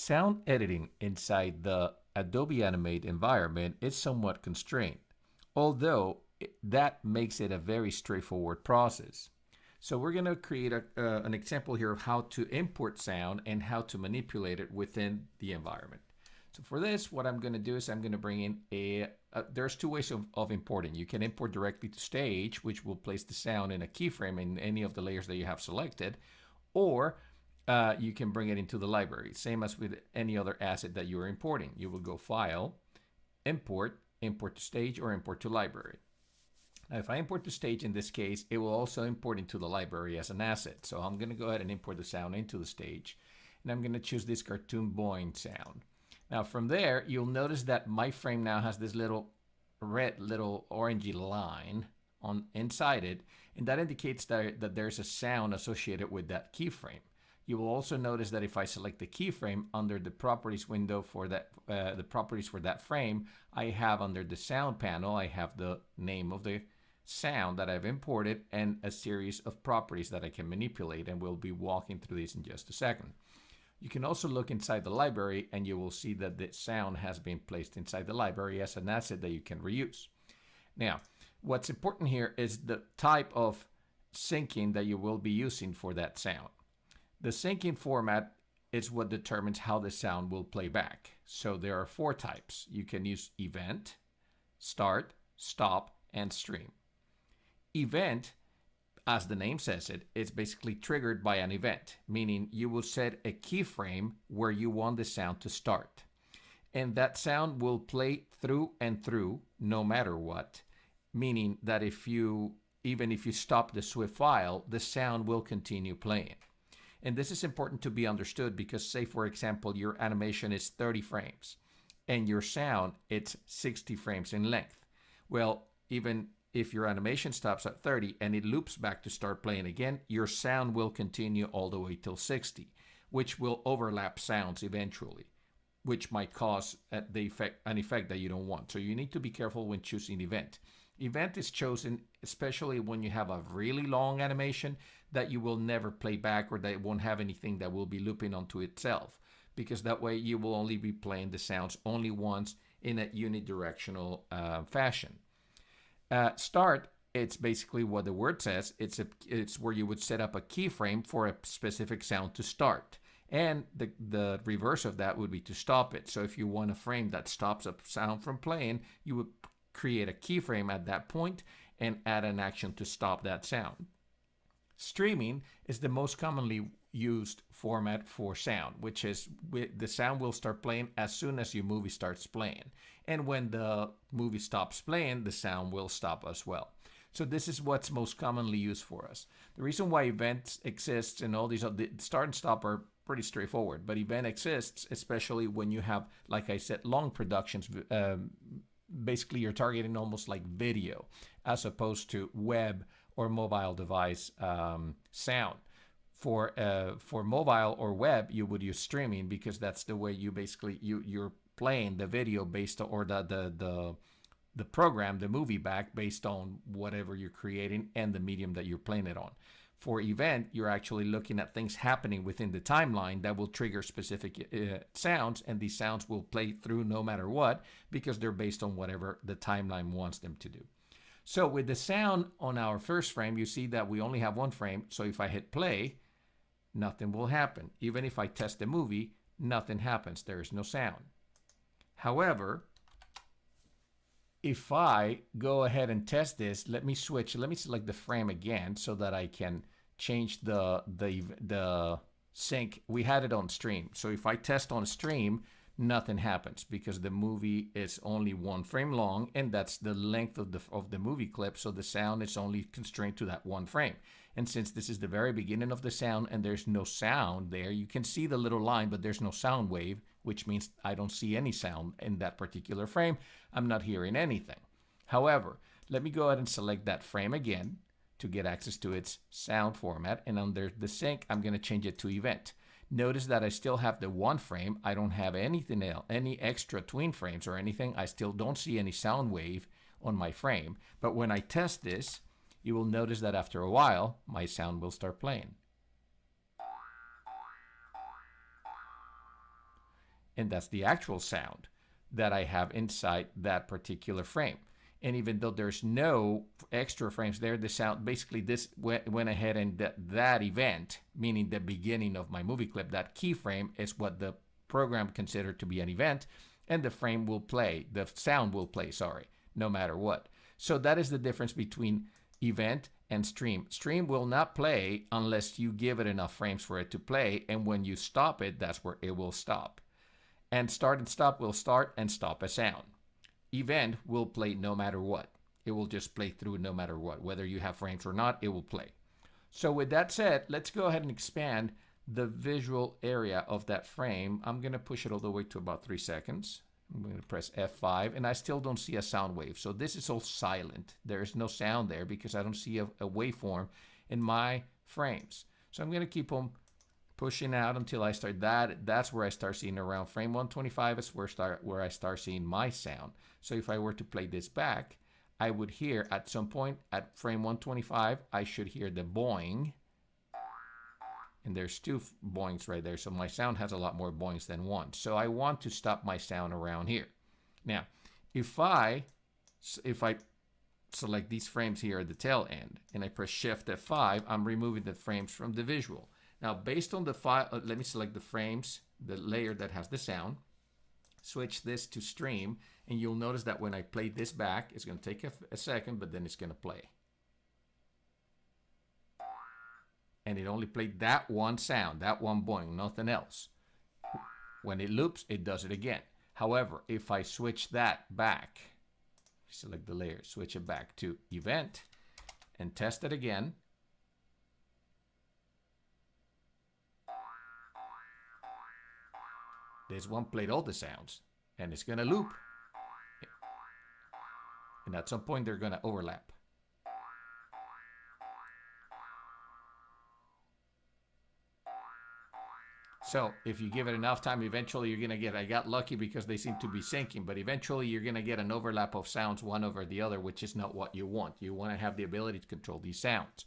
Sound editing inside the Adobe Animate environment is somewhat constrained, although that makes it a very straightforward process. So we're going to create an example here of how to import sound and how to manipulate it within the environment. So for this, what I'm going to do is I'm going to bring in there's two ways of importing. You can import directly to stage, which will place the sound in a keyframe in any of the layers that you have selected, or you can bring it into the library, same as with any other asset that you're importing. You will go File, Import, Import to Stage, or Import to Library. Now, if I import to stage in this case, it will also import into the library as an asset. So I'm going to go ahead and import the sound into the stage. And I'm going to choose this cartoon boing sound. Now from there, you'll notice that my frame now has this little red, little orangey line on inside it. And that indicates that there's a sound associated with that keyframe. You will also notice that if I select the keyframe under the properties window for that, the properties for that frame, I have under the sound panel, I have the name of the sound that I've imported and a series of properties that I can manipulate, and we'll be walking through these in just a second. You can also look inside the library and you will see that the sound has been placed inside the library as an asset that you can reuse. Now, what's important here is the type of syncing that you will be using for that sound. The syncing format is what determines how the sound will play back. So there are 4 types. You can use event, start, stop, and stream. Event, as the name says it, is basically triggered by an event, meaning you will set a keyframe where you want the sound to start. And that sound will play through and through no matter what, meaning that even if you stop the Swift file, the sound will continue playing. And this is important to be understood because, say, for example, your animation is 30 frames and your sound, it's 60 frames in length. Well, even if your animation stops at 30 and it loops back to start playing again, your sound will continue all the way till 60, which will overlap sounds eventually, which might cause an effect that you don't want. So you need to be careful when choosing event. Event is chosen especially when you have a really long animation that you will never play back, or that it won't have anything that will be looping onto itself, because that way you will only be playing the sounds only once in a unidirectional fashion. Start, it's basically what the word says. It's where you would set up a keyframe for a specific sound to start. And the reverse of that would be to stop it. So if you want a frame that stops a sound from playing, you would create a keyframe at that point and add an action to stop that sound. Streaming is the most commonly used format for sound, which is the sound will start playing as soon as your movie starts playing. And when the movie stops playing, the sound will stop as well. So this is what's most commonly used for us. The reason why events exists and all these the start and stop are pretty straightforward, but event exists especially when you have, like I said, long productions. Basically, you're targeting almost like video as opposed to web or mobile device sound. For mobile or web, you would use streaming because that's the way you basically you're playing the video based on, or the program, the movie back based on whatever you're creating and the medium that you're playing it on. For event, you're actually looking at things happening within the timeline that will trigger specific sounds, and these sounds will play through no matter what because they're based on whatever the timeline wants them to do. So with the sound on our first frame, you see that we only have one frame. So if I hit play, nothing will happen. Even if I test the movie, nothing happens. There is no sound. However, if I go ahead and test this, let me select the frame again so that I can change the sync. We had it on stream. So if I test on stream, nothing happens because the movie is only one frame long, and that's the length of the movie clip. So the sound is only constrained to that one frame. And since this is the very beginning of the sound and there's no sound there, you can see the little line, but there's no sound wave, which means I don't see any sound in that particular frame. I'm not hearing anything. However, let me go ahead and select that frame again to get access to its sound format. And under the sync, I'm going to change it to event. Notice that I still have the one frame. I don't have anything else, any extra tween frames or anything. I still don't see any sound wave on my frame. But when I test this, you will notice that after a while, my sound will start playing. And that's the actual sound that I have inside that particular frame. And even though there's no extra frames there, the sound, basically this went ahead and that event, meaning the beginning of my movie clip, that keyframe is what the program considered to be an event, and the frame will play, the sound will play, sorry, no matter what. So that is the difference between event and stream. Stream will not play unless you give it enough frames for it to play, and when you stop it, that's where it will stop. And start and stop will start and stop a sound. Event will play no matter what. It will just play through no matter what. Whether you have frames or not, it will play. So with that said, let's go ahead and expand the visual area of that frame. I'm going to push it all the way to about 3 seconds. I'm going to press F5, and I still don't see a sound wave. So this is all silent. There is no sound there because I don't see a waveform in my frames. So I'm going to keep them pushing out until I start that. That's where I start seeing around frame 125 is where I start seeing my sound. So if I were to play this back, I would hear at some point at frame 125, I should hear the boing. And there's 2 boings right there. So my sound has a lot more boings than 1. So I want to stop my sound around here. Now, if I select these frames here at the tail end and I press Shift F5, I'm removing the frames from the visual. Now, based on the file, let me select the frames, the layer that has the sound, switch this to stream, and you'll notice that when I play this back, it's going to take a second, but then it's going to play. And it only played that one sound, that one boing, nothing else. When it loops, it does it again. However, if I switch that back, select the layer, switch it back to event, and test it again, this one played all the sounds, and it's going to loop. And at some point, they're going to overlap. So if you give it enough time, eventually you're going to get, I got lucky because they seem to be syncing, but eventually you're going to get an overlap of sounds one over the other, which is not what you want. You want to have the ability to control these sounds.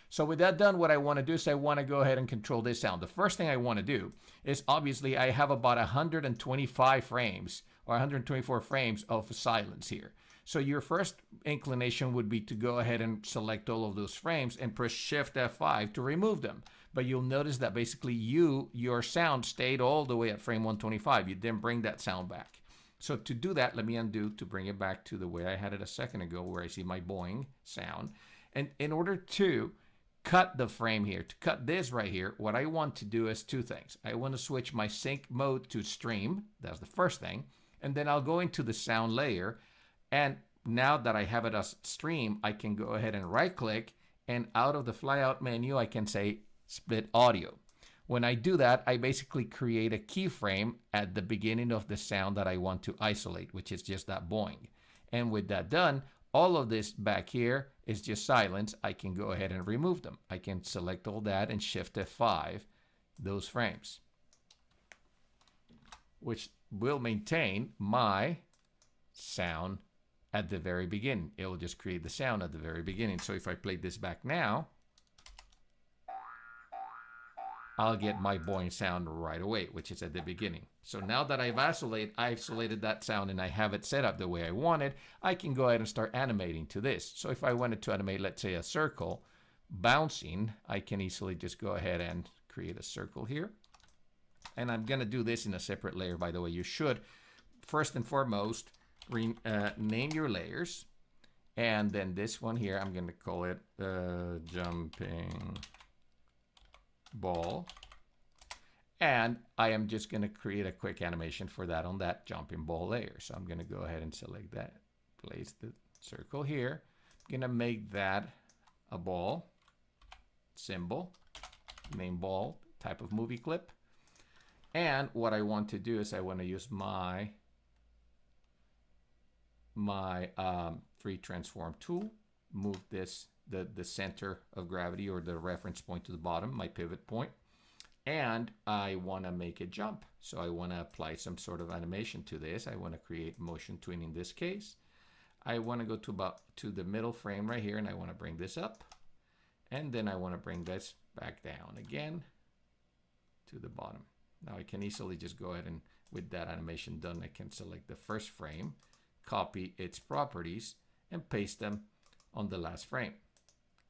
So with that done, what I want to do is I want to go ahead and control this sound. The first thing I want to do is obviously I have about 125 frames or 124 frames of silence here. So your first inclination would be to go ahead and select all of those frames and press Shift F5 to remove them. But you'll notice that basically your sound stayed all the way at frame 125. You didn't bring that sound back. So to do that, let me undo to bring it back to the way I had it a second ago where I see my boing sound. And in order to cut the frame here, to cut this right here, what I want to do is 2 things. I want to switch my sync mode to stream. That's the first thing. And then I'll go into the sound layer. And now that I have it as stream, I can go ahead and right click, and out of the flyout menu, I can say split audio. When I do that, I basically create a keyframe at the beginning of the sound that I want to isolate, which is just that boing. And with that done, all of this back here is just silence. I can go ahead and remove them. I can select all that and Shift F5 those frames, which will maintain my sound at the very beginning. It will just create the sound at the very beginning. So if I play this back now, I'll get my boing sound right away, which is at the beginning. So now that I've isolated that sound and I have it set up the way I want it, I can go ahead and start animating to this. So if I wanted to animate, let's say, a circle bouncing, I can easily just go ahead and create a circle here. And I'm going to do this in a separate layer, by the way. You should, first and foremost, name your layers. And then this one here, I'm going to call it jumping ball. And I am just going to create a quick animation for that on that jumping ball layer. So I'm going to go ahead and select that, place the circle here. I'm going to make that a ball symbol, name ball, type of movie clip. And what I want to do is I want to use my free transform tool, move this, the center of gravity or the reference point to the bottom, my pivot point, and I want to make it jump. So I want to apply some sort of animation to this. I want to create motion tween in this case. I want to go to the middle frame right here, and I want to bring this up, and then I want to bring this back down again to the bottom. Now I can easily just go ahead and with that animation done, I can select the first frame, copy its properties, and paste them on the last frame.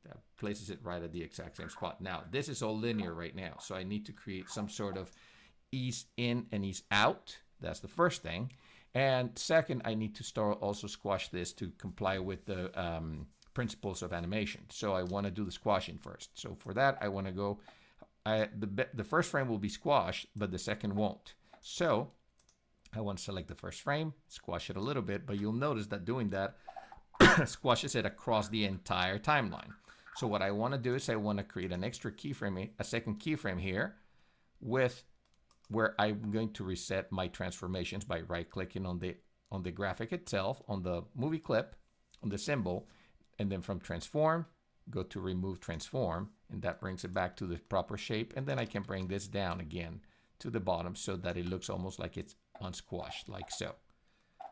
That places it right at the exact same spot. Now, this is all linear right now, so I need to create some sort of ease in and ease out. That's the first thing. And second, I need to start also squash this to comply with the principles of animation. So I want to do the squashing first. So for that, I want to go, the first frame will be squashed, but the second won't. So I want to select the first frame, squash it a little bit, but you'll notice that doing that squashes it across the entire timeline. So what I want to do is I want to create an extra keyframe, a second keyframe here with where I'm going to reset my transformations by right-clicking on the graphic itself, on the movie clip, on the symbol, and then from transform, go to remove transform, and that brings it back to the proper shape. And then I can bring this down again to the bottom so that it looks almost like it's unsquashed, like so.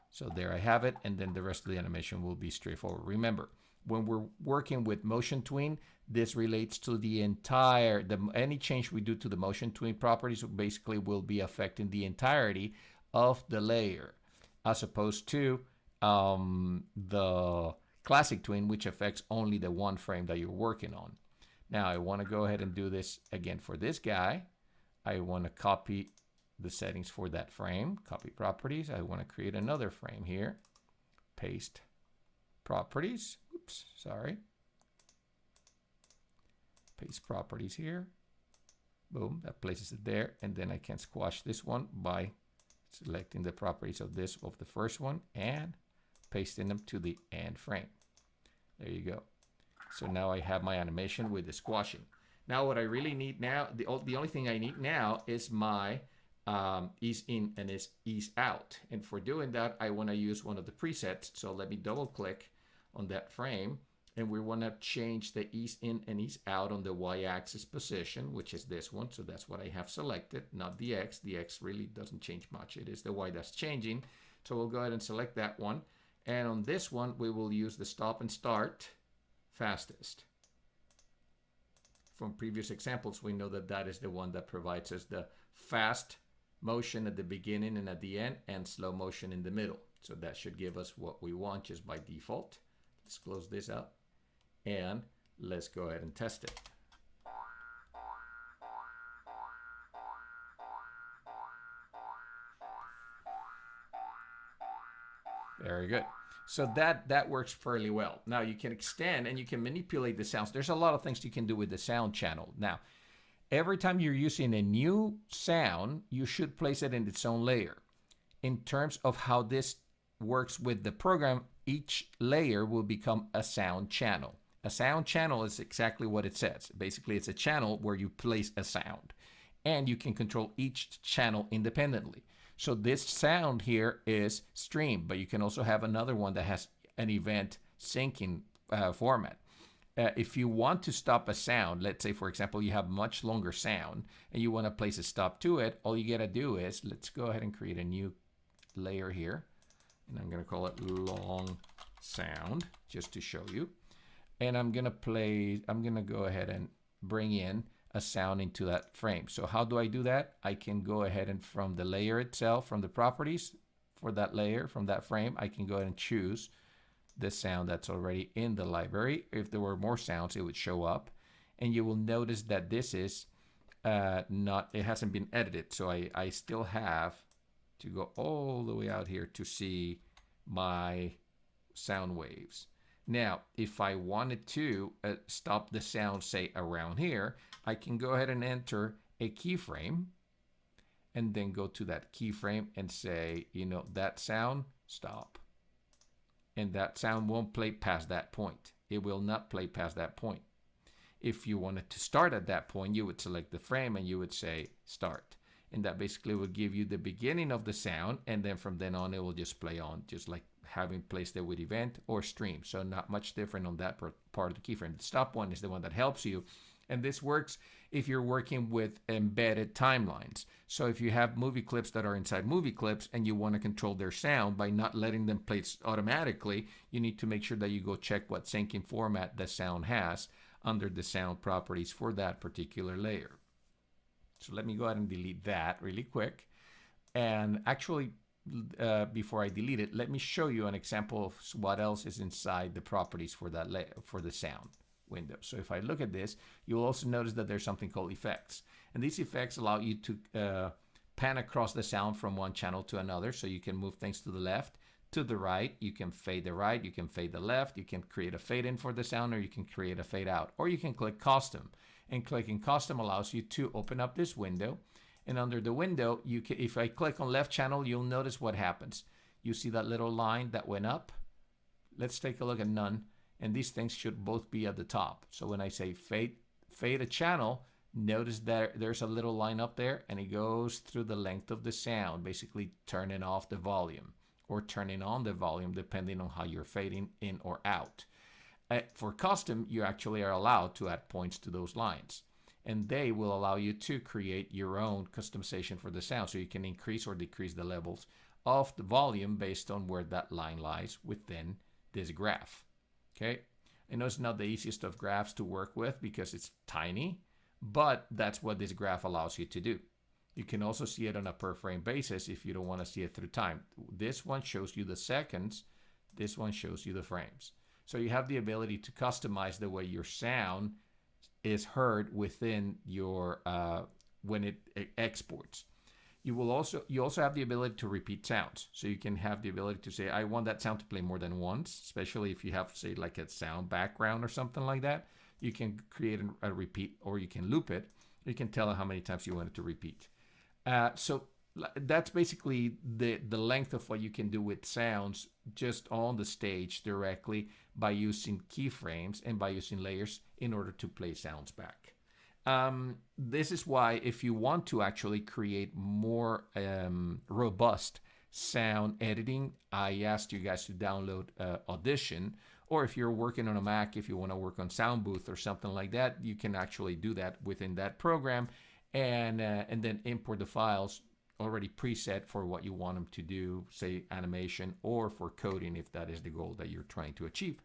So there I have it, and then the rest of the animation will be straightforward. Remember, when we're working with motion tween, this relates to the entire, any change we do to the motion tween properties basically will be affecting the entirety of the layer, as opposed to the classic tween, which affects only the one frame that you're working on. Now I want to go ahead and do this again for this guy. I want to copy the settings for that frame, copy properties. I want to create another frame here, paste properties. Oops, sorry. Paste properties here. Boom, that places it there. And then I can squash this one by selecting the properties of this, of the first one, and pasting them to the end frame. There you go. So now I have my animation with the squashing. Now what I really need now, the only thing I need now is my ease in and ease out. And for doing that, I want to use one of the presets. So let me double click on that frame, and we want to change the ease in and ease out on the y-axis position, which is this one. So that's what I have selected, not the x. The x really doesn't change much. It is the y that's changing. So we'll go ahead and select that one. And on this one, we will use the stop and start fastest. From previous examples, we know that that is the one that provides us the fast motion at the beginning and at the end, and slow motion in the middle. So that should give us what we want just by default. Let's close this out and let's go ahead and test it. Very good. So that works fairly well. Now you can extend and you can manipulate the sounds. There's a lot of things you can do with the sound channel. Now, every time you're using a new sound, you should place it in its own layer. In terms of how this works with the program, each layer will become a sound channel. A sound channel is exactly what it says. Basically, it's a channel where you place a sound, and you can control each channel independently. So this sound here is stream, but you can also have another one that has an event syncing format. If you want to stop a sound, let's say, for example, you have much longer sound and you want to place a stop to it, all you got to do is, let's go ahead and create a new layer here. And I'm going to call it long sound just to show you. And I'm going to go ahead and bring in a sound into that frame. So how do I do that? I can go ahead and from the layer itself, from the properties for that layer, from that frame, I can go ahead and choose the sound that's already in the library. If there were more sounds, it would show up. And you will notice that this is it hasn't been edited. So I still have to go all the way out here to see my sound waves. Now, if I wanted to stop the sound, say around here, I can go ahead and enter a keyframe and then go to that keyframe and say, you know, that sound, stop. And that sound won't play past that point. It will not play past that point. If you wanted to start at that point, you would select the frame and you would say start. And that basically will give you the beginning of the sound, and then from then on it will just play on, just like having placed it with event or stream. So not much different on that part of the keyframe. The stop one is the one that helps you. And this works if you're working with embedded timelines. So if you have movie clips that are inside movie clips and you want to control their sound by not letting them play automatically, you need to make sure that you go check what syncing format the sound has under the sound properties for that particular layer. So let me go ahead and delete that really quick. And actually, before I delete it, let me show you an example of what else is inside the properties for that for the sound window. So if I look at this, you'll also notice that there's something called effects. And these effects allow you to pan across the sound from one channel to another. So you can move things to the left, to the right. You can fade the right, you can fade the left, you can create a fade in for the sound, or you can create a fade out, or you can click custom. And clicking custom allows you to open up this window. And under the window, you can, if I click on left channel, you'll notice what happens. You see that little line that went up? Let's take a look at none. And these things should both be at the top. So when I say fade a channel, notice that there's a little line up there and it goes through the length of the sound, basically turning off the volume or turning on the volume depending on how you're fading in or out. For custom, you actually are allowed to add points to those lines. And they will allow you to create your own customization for the sound. So you can increase or decrease the levels of the volume based on where that line lies within this graph. Okay, I know it's not the easiest of graphs to work with because it's tiny, but that's what this graph allows you to do. You can also see it on a per frame basis if you don't want to see it through time. This one shows you the seconds, this one shows you the frames. So you have the ability to customize the way your sound is heard within your when it exports. You also have the ability to repeat sounds. So you can have the ability to say, I want that sound to play more than once, especially if you have, say, like a sound background or something like that. You can create a repeat, or you can loop it. You can tell it how many times you want it to repeat. So that's basically the length of what you can do with sounds just on the stage directly by using keyframes and by using layers in order to play sounds back. This is why if you want to actually create more robust sound editing, I asked you guys to download Audition, or if you're working on a Mac, if you want to work on Sound Booth or something like that, you can actually do that within that program and then import the files already preset for what you want them to do, say animation or for coding if that is the goal that you're trying to achieve.